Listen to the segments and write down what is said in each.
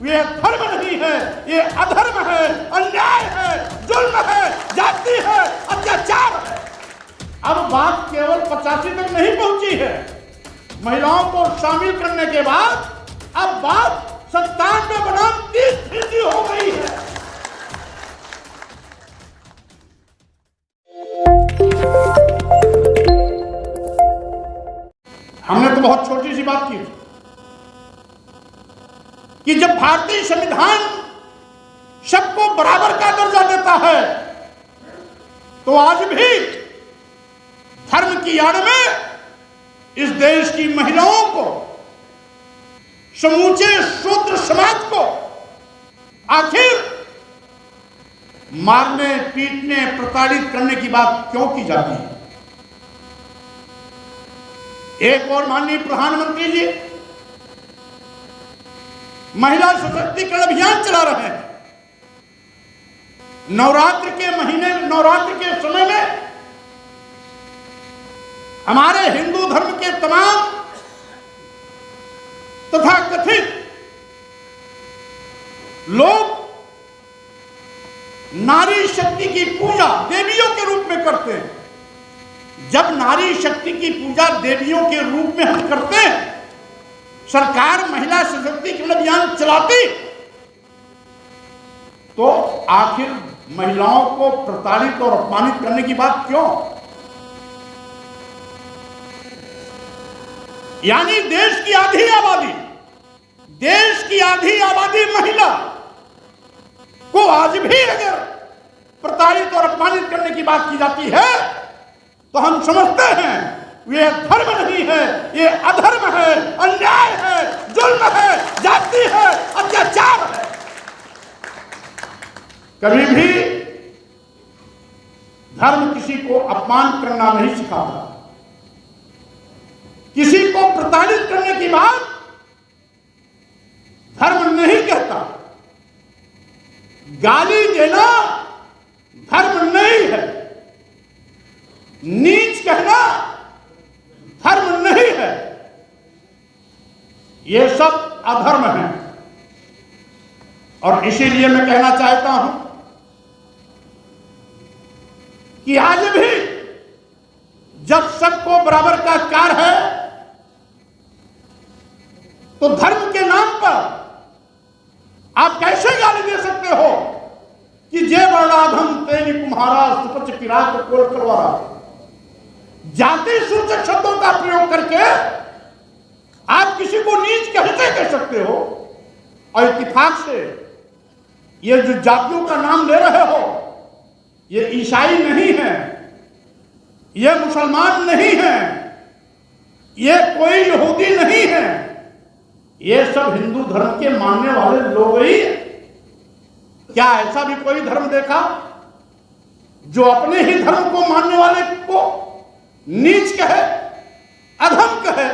ये धर्म नहीं है, ये अधर्म है, अन्याय है, जुल्म है, जाति है, अत्याचार है। अब बात केवल 85 तक नहीं पहुंची है। महिलाओं को शामिल करने के बाद अब बात 97 बनाम 30 हो गई है। हमने तो बहुत छोटी सी बात की कि जब भारतीय संविधान सबको बराबर का दर्जा देता है तो आज भी धर्म की आड़ में इस देश की महिलाओं को, समूचे शूद्र समाज को आखिर मारने, पीटने, प्रताड़ित करने की बात क्यों की जाती है। एक और माननीय प्रधानमंत्री जी महिला सशक्तिकरण अभियान चला रहे हैं। नवरात्र के महीने, नवरात्र के समय में हमारे हिंदू धर्म के तमाम तथा कथित लोग नारी शक्ति की पूजा देवियों के रूप में करते हैं। जब नारी शक्ति की पूजा देवियों के रूप में हम करते हैं, सरकार महिला सशक्तिकरण अभियान चलाती, तो आखिर महिलाओं को प्रताड़ित और अपमानित करने की बात क्यों? यानी देश की आधी आबादी महिला को आज भी अगर प्रताड़ित और अपमानित करने की बात की जाती है तो हम समझते हैं ये धर्म नहीं है, ये अधर्म है, अन्याय है, जुल्म है, जाति है, अत्याचार है। कभी भी धर्म किसी को अपमान करना नहीं सिखाता। किसी को प्रताड़ित करने की बात धर्म नहीं कहता। गाली देना धर्म नहीं है। नीच कहना धर्म नहीं है। ये सब अधर्म है। और इसीलिए मैं कहना चाहता हूं कि आज भी जब सबको बराबर का अधिकार है तो धर्म के नाम पर आप कैसे गाली दे सकते हो कि जय वर्णाधम तेरी तुम्हारा सुपच किरात कोल करवारा। जाति सूचक शब्दों का प्रयोग करके आप किसी को नीच कैसे कह सकते हो? और इत्तेफाक से ये जो जातियों का नाम ले रहे हो, ये ईसाई नहीं है, ये मुसलमान नहीं है, ये कोई यहूदी नहीं है, ये सब हिंदू धर्म के मानने वाले लोग ही। क्या ऐसा भी कोई धर्म देखा जो अपने ही धर्म को मानने वाले को नीच कहे, अधम कहे?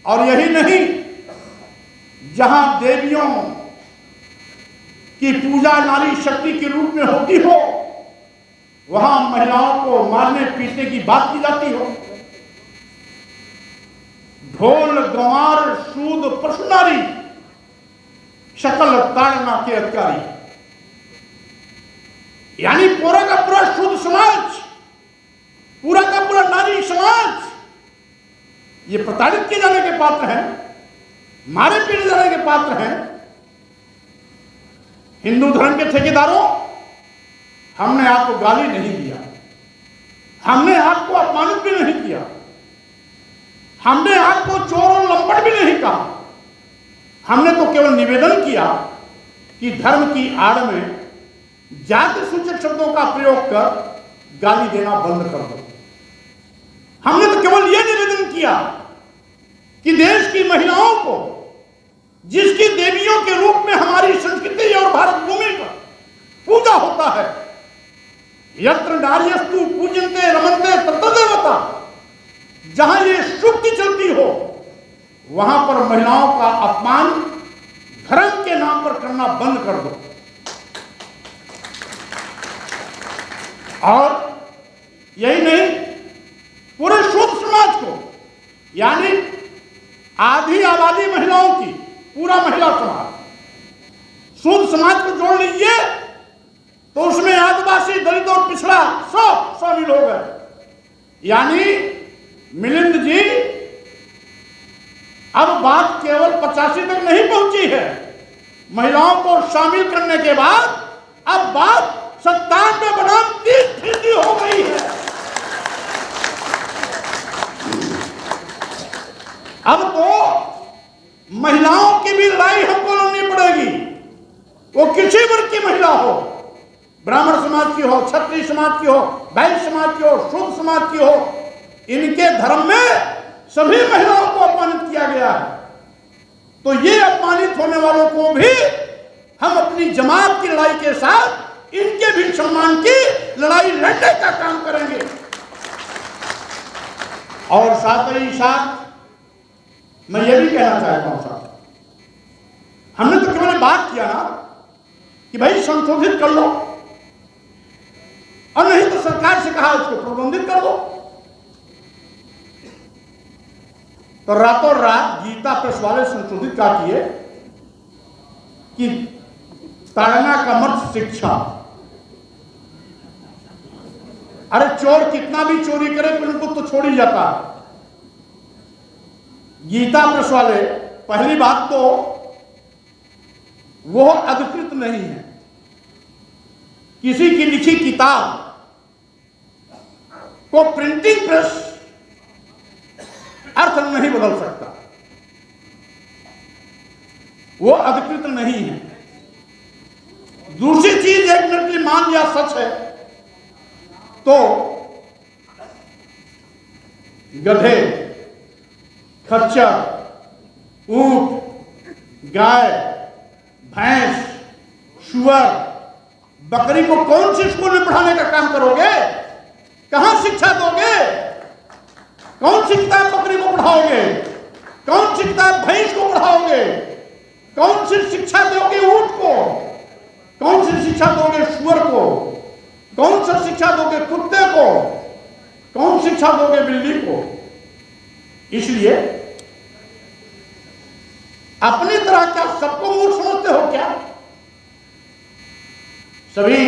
और यही नहीं, जहां देवियों की पूजा नारी शक्ति के रूप में होती हो, वहां महिलाओं को मारने पीटने की बात की जाती हो। ढोल गंवार सूद पशु नारी शकल ताड़ना के अधिकारी। यानी पूरा का पूरा शुद्ध समाज, पूरा का पूरा नारी समाज ये प्रताड़ित किए जाने के पात्र हैं, मारे पीटे जाने के पात्र हैं। हिंदू धर्म के ठेकेदारों, हमने आपको गाली नहीं दिया, हमने आपको अपमानित भी नहीं किया, हमने आपको चोर और लंपट भी नहीं कहा। हमने तो केवल निवेदन किया कि धर्म की आड़ में जाति सूचक शब्दों का प्रयोग कर गाली देना बंद कर दो। हमने तो केवल यह निवेदन किया कि देश की महिलाओं को, जिसकी देवियों के रूप में हमारी संस्कृति और भारत भूमि पर पूजा होता है, यत्र नार्यस्तु पूजन्ते रमन्ते तत्र देवता, जहां ये शुक्ति चलती हो, वहां पर महिलाओं का अपमान धर्म के नाम पर करना बंद कर दो। और यही नहीं, पूरे शुद्ध समाज को, यानी आधी आबादी महिलाओं की, पूरा महिला समाज, शूद्र समाज को जोड़ लीजिए तो उसमें आदिवासी, दलित और पिछड़ा सब शामिल हो गए। यानी मिलिंद जी, अब बात केवल 85 तक नहीं पहुंची है। महिलाओं को शामिल करने के बाद अब बात 97 बनाम 30 हो गई है। अब तो महिलाओं की भी लड़ाई हमको लड़नी पड़ेगी, वो किसी वर्ग की महिला हो, ब्राह्मण समाज की हो, क्षत्रिय समाज की हो, वैश्य समाज की हो, शूद्र समाज की हो। इनके धर्म में सभी महिलाओं को अपमानित किया गया है। तो ये अपमानित होने वालों को भी हम अपनी जमात की लड़ाई के साथ इनके भी सम्मान की लड़ाई लड़ने का काम करेंगे। और साथ ही साथ मैं ये भी कहना चाहता हूं साहब, हमने तो केवल बात किया ना कि भाई संशोधित कर लो, और नहीं तो सरकार से कहा उसको प्रतिबंधित कर दो। तो रातों रात गीता प्रेस वाले संशोधित क्या किए कि ताड़ना का मत शिक्षा। अरे चोर कितना भी चोरी करे तो उनको तो छोड़ ही जाता है। गीता प्रेस वाले, पहली बात तो वो अधिकृत नहीं है, किसी की लिखी किताब को प्रिंटिंग प्रेस अर्थ नहीं बदल सकता, वो अधिकृत नहीं है। दूसरी चीज, एक मिनट के लिए मान लिया सच है तो गधे, खच्चर, ऊंट, गाय, भैंस, सुअर, बकरी को कौन सी स्कूल में पढ़ाने का काम करोगे? कहां शिक्षा दोगे? कौन सी किताब बकरी को पढ़ाओगे? कौन सी किताब भैंस को पढ़ाओगे? कौन सी शिक्षा दोगे ऊंट को? कौन सी शिक्षा दोगे सुअर को? कौन सी शिक्षा दोगे कुत्ते को? कौन शिक्षा दोगे बिल्ली को? इसलिए अपनी तरह क्या सबको मूर्ख समझते हो क्या? सभी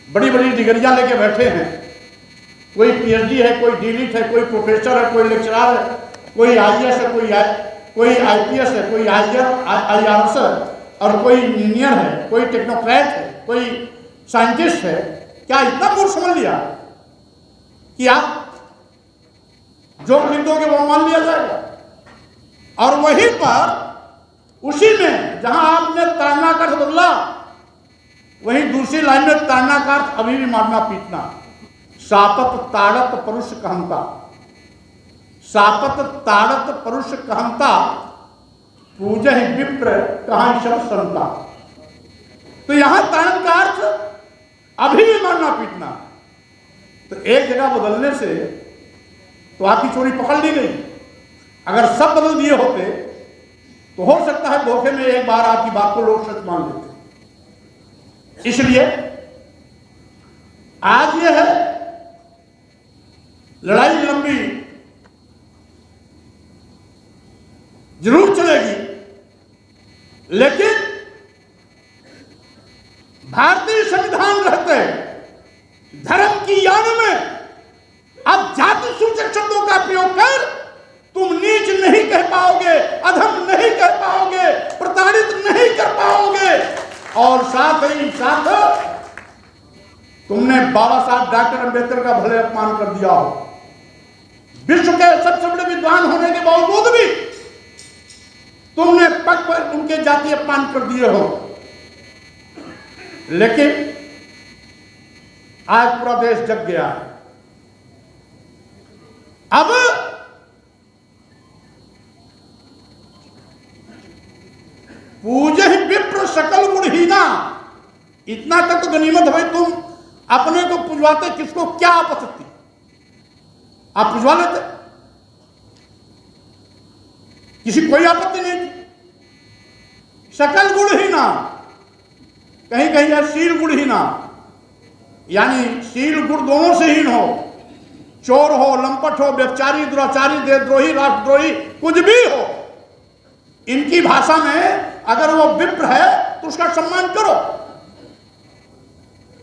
बड़ी बड़ी डिग्रियां लेके बैठे हैं, कोई पीएचडी है, कोई डीलिट है, कोई प्रोफेसर है, कोई लेक्चरर है, कोई आईएएस है, कोई आईपीएस है, कोई आईआरएस है, और कोई इंजीनियर है, कोई टेक्नोक्रेट है, कोई साइंटिस्ट है। क्या इतना मूर्ख समझ लिया कि आप जो खरीदोगे वो मान लिया जाएगा? और वहीं पर उसी में जहां आपने ताड़ना का अर्थ बदला, वहीं दूसरी लाइन में ताड़ना का अर्थ अभी भी मारना पीटना। सापत ताड़त परुष कहंता, सापत ताड़त परुष कहंता, पूजा ही विप्र कहां शब्द संता। तो यहां ताड़न का अर्थ अभी भी मारना पीटना। तो एक जगह बदलने से तो आपकी चोरी पकड़ ली गई। अगर सब बदल दिए होते तो हो सकता है धोखे में एक बार आपकी बात को लोग सच मान लेते। इसलिए आज यह है, लड़ाई लंबी जरूर चलेगी, लेकिन भारतीय संविधान रहते धर्म की यान में अब जाति सूचक शब्दों का प्रयोग कर तुम नीच नहीं कह पाओगे, अधम नहीं कह पाओगे, प्रताड़ित नहीं कर पाओगे। और साथ ही साथ तुमने बाबा साहब डॉक्टर अंबेडकर का भले अपमान कर दिया हो, विश्व के सबसे बड़े विद्वान होने के बावजूद भी तुमने पग पर उनके जाति अपमान कर दिए हो। लेकिन आज पूरा देश जग गया है। अब पूजे विप्र सकल गुणहीना, इतना तक तो गनीमत भाई, तुम अपने को पुजवाते, किसको क्या आपत्ति? आप पुजवा लेते, किसी कोई आपत्ति नहीं थी। सकल गुणहीना, कहीं कहीं है शील गुणहीना, यानी शील गुण दोनों से हीन हो, चोर हो, लंपट हो, व्यभिचारी, दुराचारी, देशद्रोही, राष्ट्रद्रोही, कुछ भी हो, इनकी भाषा में अगर वो विप्र है तो उसका सम्मान करो।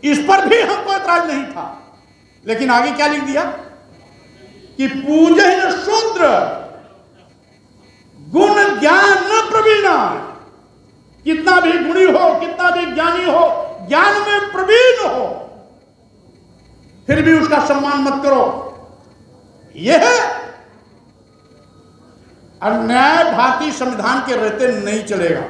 इस पर भी हमको ऐतराज नहीं था, लेकिन आगे क्या लिख दिया कि पूजन शूद्र गुण ज्ञान न प्रवीणा। कितना भी गुणी हो, कितना भी ज्ञानी हो, ज्ञान में प्रवीण हो, फिर भी उसका सम्मान मत करो। यह अन्याय भारतीय संविधान के रहते नहीं चलेगा।